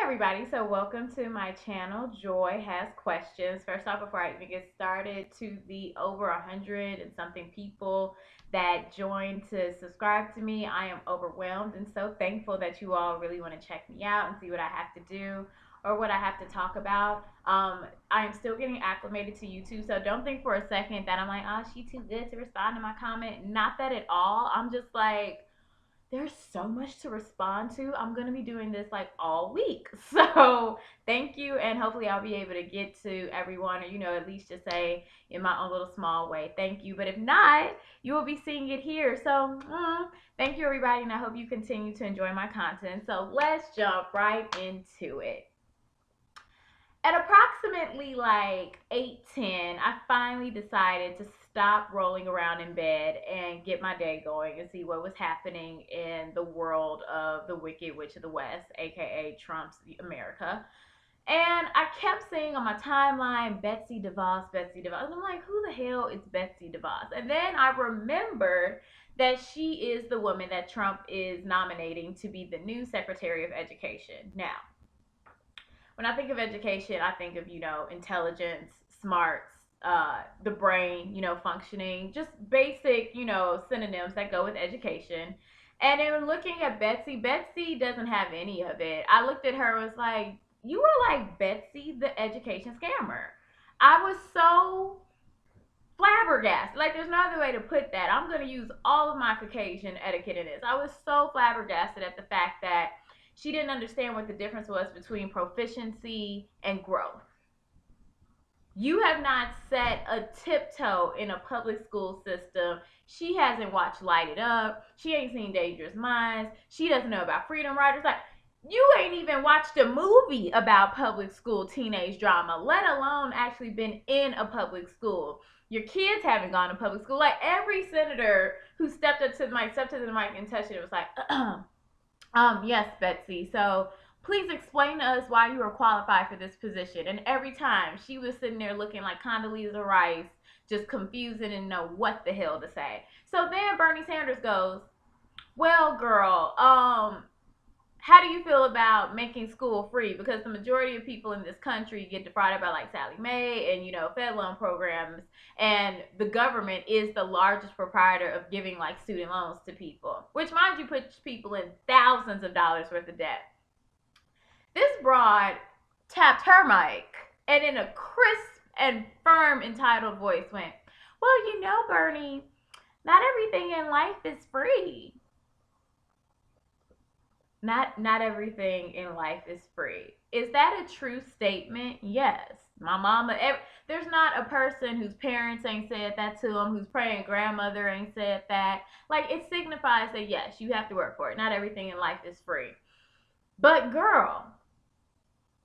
Everybody, so welcome to my channel. Joy has questions. First off, before I even get started, to the over 100 and something people that joined to subscribe to me, I am overwhelmed and so thankful that you all really want to check me out and see what I have to do or what I have to talk about. I am still getting acclimated to YouTube, so don't think for a second that I'm like, oh, she too good to respond to my comment. Not that at all. I'm just like, there's so much to respond to. I'm going to be doing this like all week. So thank you. And hopefully I'll be able to get to everyone, or, at least just say in my own little small way, thank you. But if not, you will be seeing it here. So thank you, everybody. And I hope you continue to enjoy my content. So let's jump right into it. At approximately like 8:10, I finally decided to stop rolling around in bed and get my day going and see what was happening in the world of the Wicked Witch of the West, aka Trump's America. And I kept seeing on my timeline, Betsy DeVos, Betsy DeVos. And I'm like, who the hell is Betsy DeVos? And then I remembered that she is the woman that Trump is nominating to be the new Secretary of Education. Now, when I think of education, I think of, intelligence, smarts, the brain, functioning, just basic, synonyms that go with education. And in looking at Betsy, Betsy doesn't have any of it. I looked at her and was like, you are like Betsy, the education scammer. I was so flabbergasted. Like, there's no other way to put that. I'm going to use all of my Caucasian etiquette in this. I was so flabbergasted at the fact that she didn't understand what the difference was between proficiency and growth. You have not set a tiptoe in a public school system. She hasn't watched Light It Up. She ain't seen Dangerous Minds. She doesn't know about Freedom Riders. Like, you ain't even watched a movie about public school teenage drama, let alone actually been in a public school. Your kids haven't gone to public school. Like, every senator who stepped up to the mic, and touched it, was like, yes, Betsy. So please explain to us why you are qualified for this position. And every time she was sitting there looking like Condoleezza Rice, just confused and didn't know what the hell to say. So then Bernie Sanders goes, well, girl, how do you feel about making school free? Because the majority of people in this country get defrauded by like Sally Mae and, Fed loan programs. And the government is the largest proprietor of giving like student loans to people, which, mind you, puts people in thousands of dollars worth of debt. This broad tapped her mic and in a crisp and firm, entitled voice went, well, Bernie, not everything in life is free. Not everything in life is free. Is that a true statement? Yes. My mama, there's not a person whose parents ain't said that to them, whose praying grandmother ain't said that. Like, it signifies that, yes, you have to work for it. Not everything in life is free. But girl,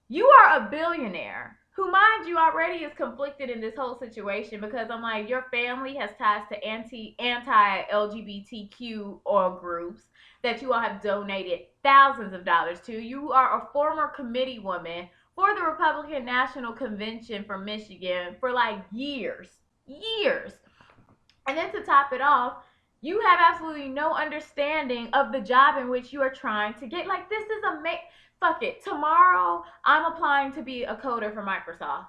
you are a billionaire who, mind you, already is conflicted in this whole situation, because I'm like, your family has ties to anti-LGBTQ or groups that you all have donated thousands of dollars to. You are a former committee woman for the Republican National Convention for Michigan for like years. And then to top it off, you have absolutely no understanding of the job in which you are trying to get. Like, this is fuck it. Tomorrow, I'm applying to be a coder for Microsoft.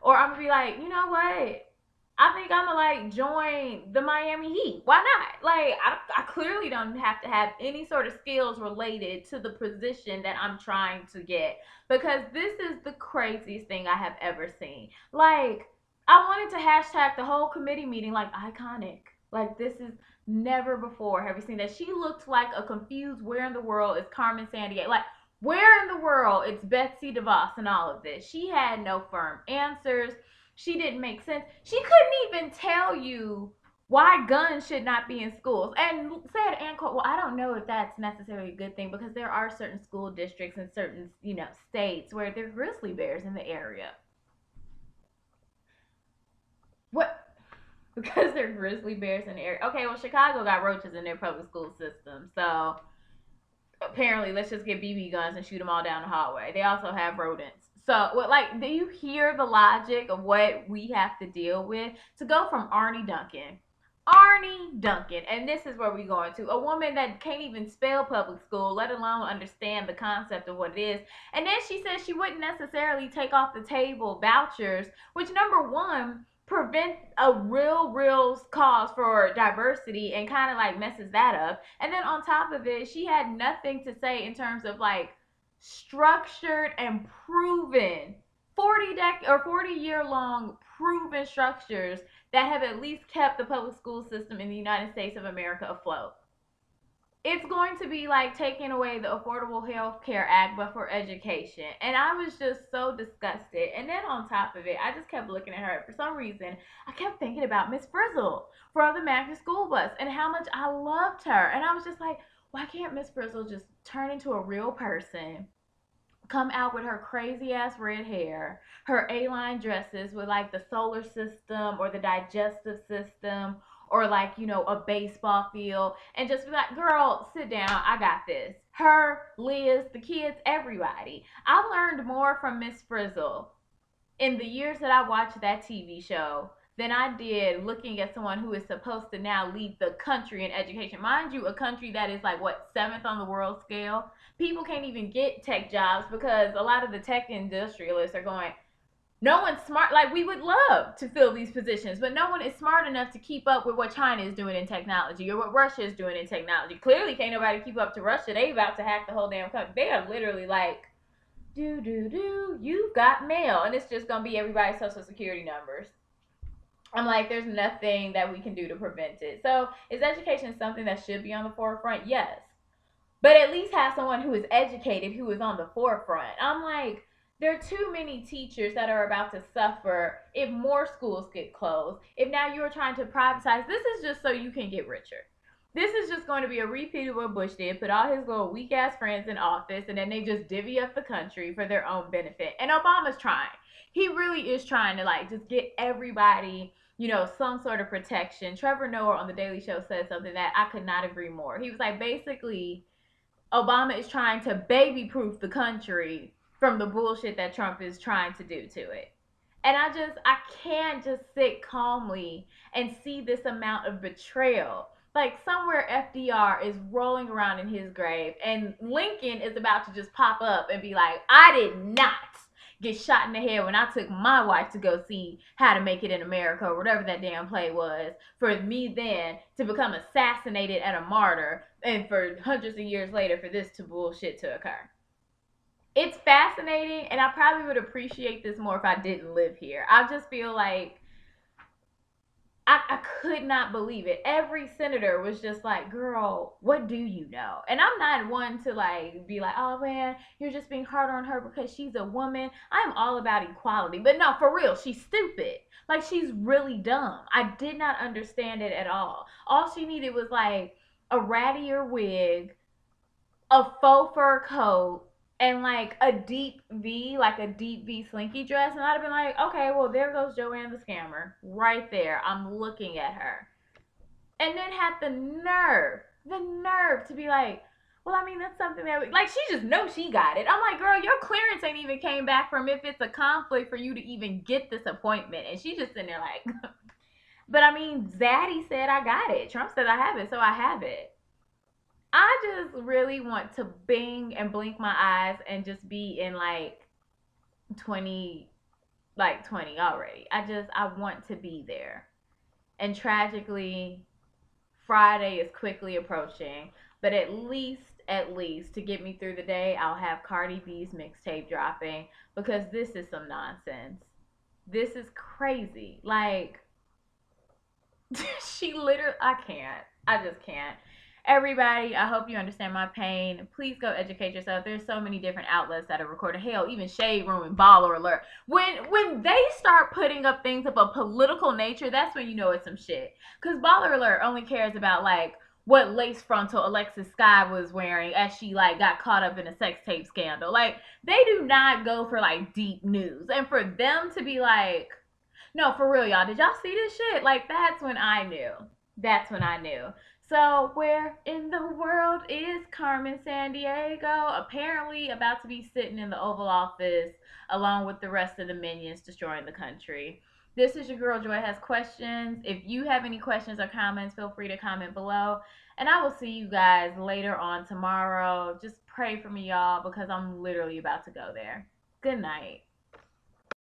Or I'm going to be like, you know what? I think I'm going to, join the Miami Heat. Why not? Like, I clearly don't have to have any sort of skills related to the position that I'm trying to get. Because this is the craziest thing I have ever seen. Like, I wanted to hashtag the whole committee meeting, like, iconic. Like, this is never before have you seen that. She looked like a confused, where in the world is Carmen Sandiego? Like, where in the world is Betsy DeVos in all of this? She had no firm answers. She didn't make sense. She couldn't even tell you why guns should not be in schools. And said, and quote, well, I don't know if that's necessarily a good thing, because there are certain school districts in certain, states where there are grizzly bears in the area. What? Because there are grizzly bears in the area. Okay, well, Chicago got roaches in their public school system. So apparently, let's just get BB guns and shoot them all down the hallway. They also have rodents. So, do you hear the logic of what we have to deal with? To go from Arnie Duncan, Arnie Duncan. And this is where we're going to. A woman that can't even spell public school, let alone understand the concept of what it is. And then she says she wouldn't necessarily take off the table vouchers, which, number one, prevent a real cause for diversity and kind of like messes that up. And then on top of it, she had nothing to say in terms of like structured and proven 40 year long proven structures that have at least kept the public school system in the United States of America afloat. It's going to be like taking away the Affordable Health Care Act, but for education. And I was just so disgusted. And then on top of it, I just kept looking at her. For some reason, I kept thinking about Miss Frizzle from the Magnet School Bus and how much I loved her. And I was just like, why can't Miss Frizzle just turn into a real person? Come out with her crazy ass red hair, her A-line dresses with like the solar system or the digestive system or like, a baseball field, and just be like, girl, sit down, I got this. Her, Liz, the kids, everybody. I've learned more from Miss Frizzle in the years that I watched that TV show than I did looking at someone who is supposed to now lead the country in education. Mind you, a country that is like, what, seventh on the world scale? People can't even get tech jobs because a lot of the tech industrialists are going, no one's smart. Like, we would love to fill these positions, but no one is smart enough to keep up with what China is doing in technology or what Russia is doing in technology. Clearly, can't nobody keep up to Russia. They about to hack the whole damn country. They are literally like, you've got mail. And it's just going to be everybody's social security numbers. I'm like, there's nothing that we can do to prevent it. So, is education something that should be on the forefront? Yes. But at least have someone who is educated, who is on the forefront. I'm like, there are too many teachers that are about to suffer if more schools get closed. If now you're trying to privatize, this is just so you can get richer. This is just going to be a repeat of what Bush did, put all his little weak ass friends in office, and then they just divvy up the country for their own benefit. And Obama's trying. He really is trying to like just get everybody, some sort of protection. Trevor Noah on The Daily Show said something that I could not agree more. He was like, basically, Obama is trying to baby-proof the country from the bullshit that Trump is trying to do to it. And I can't just sit calmly and see this amount of betrayal. Like, somewhere FDR is rolling around in his grave and Lincoln is about to just pop up and be like, I did not get shot in the head when I took my wife to go see How to Make It in America or whatever that damn play was, for me then to become assassinated and a martyr, and for hundreds of years later for this to bullshit to occur. It's fascinating, and I probably would appreciate this more if I didn't live here. I just feel like I could not believe it. Every senator was just like, girl, what do you know? And I'm not one to like be like, oh man, you're just being hard on her because she's a woman. I'm all about equality. But no, for real, she's stupid. Like, she's really dumb. I did not understand it at all. All she needed was like a rattier wig, a faux fur coat, and like a deep V slinky dress, and I'd have been like, okay, well, there goes Joanne the scammer right there. I'm looking at her. And then had the nerve to be like, well, I mean, that's something that like, she just knows she got it. I'm like, girl, your clearance ain't even came back from if it's a conflict for you to even get this appointment. And she's just sitting there like, but I mean, Zaddy said I got it. Trump said I have it, so I have it. I just really want to bing and blink my eyes and just be in like 20 already. I want to be there. And tragically, Friday is quickly approaching, but at least to get me through the day, I'll have Cardi B's mixtape dropping, because this is some nonsense. This is crazy. Like, she literally, I just can't. Everybody, I hope you understand my pain. Please go educate yourself. There's so many different outlets that are recording. Hell, even Shade Room and Baller Alert. When they start putting up things of a political nature, that's when you know it's some shit. Because Baller Alert only cares about, like, what lace frontal Alexis Sky was wearing as she, like, got caught up in a sex tape scandal. Like, they do not go for, like, deep news. And for them to be like, no, for real, y'all, did y'all see this shit? Like, that's when I knew. That's when I knew. So, where in the world is Carmen Sandiego? Apparently about to be sitting in the Oval Office along with the rest of the minions destroying the country. This is your girl Joy Has Questions. If you have any questions or comments, feel free to comment below. And I will see you guys later on tomorrow. Just pray for me, y'all, because I'm literally about to go there. Good night.